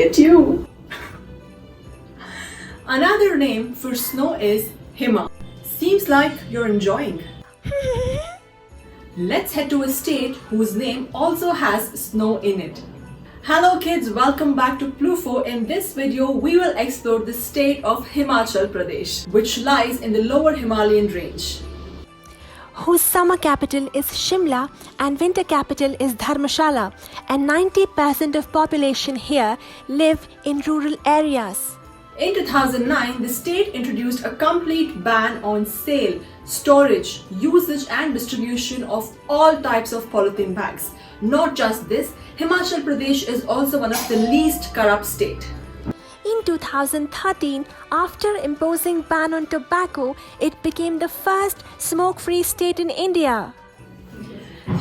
at you. Another name for snow is Hima. Seems like you're enjoying. Let's head to a state whose name also has snow in it. Hello kids, welcome back to Plufo. In this video, we will explore the state of Himachal Pradesh, which lies in the lower Himalayan range, whose summer capital is Shimla and winter capital is Dharmshala, and 90% of population here live in rural areas. In 2009, the state introduced a complete ban on sale, storage, usage and distribution of all types of polythene bags. Not just this, Himachal Pradesh is also one of the least corrupt state. In 2013, after imposing ban on tobacco, it became the first smoke-free state in India.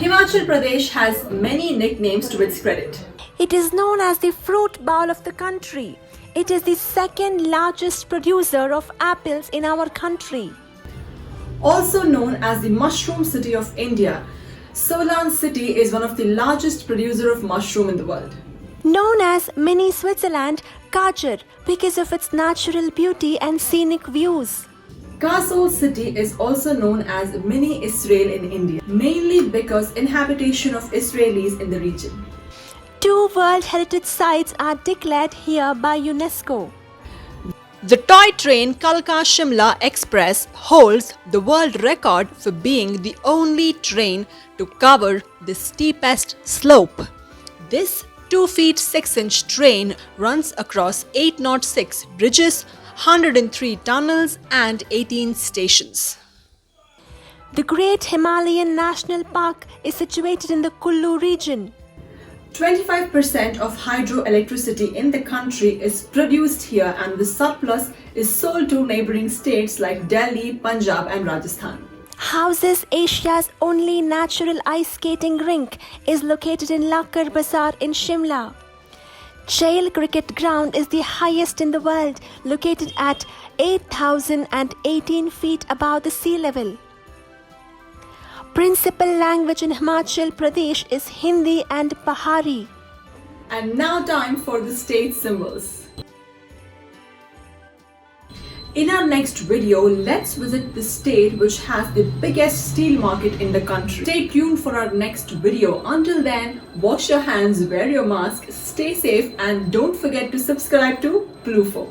Himachal Pradesh has many nicknames to its credit. It is known as the fruit bowl of the country. It is the second largest producer of apples in our country. Also known as the mushroom city of India, Solan city is one of the largest producer of mushroom in the world. Known as Mini Switzerland, Kachar, because of its natural beauty and scenic views. Kasol city is also known as Mini Israel in India, mainly because inhabitation of Israelis in the region. 2 World Heritage Sites are declared here by UNESCO. The toy train Kalka-Shimla Express holds the world record for being the only train to cover the steepest slope. This 2 feet 6 inch train runs across 806 bridges, 103 tunnels and 18 stations. The Great Himalayan National Park is situated in the Kullu region. 25% of hydroelectricity in the country is produced here, and the surplus is sold to neighboring states like Delhi, Punjab and Rajasthan. Houses Asia's only natural ice skating rink is located in Lakar Bazaar in Shimla. Chail Cricket Ground is the highest in the world, located at 8,018 feet above the sea level. Principal language in Himachal Pradesh is Hindi and Pahari. And now time for the state symbols. In our next video, let's visit the state which has the biggest steel market in the country. Stay tuned for our next video. Until then, wash your hands, wear your mask, stay safe and don't forget to subscribe to Plufo.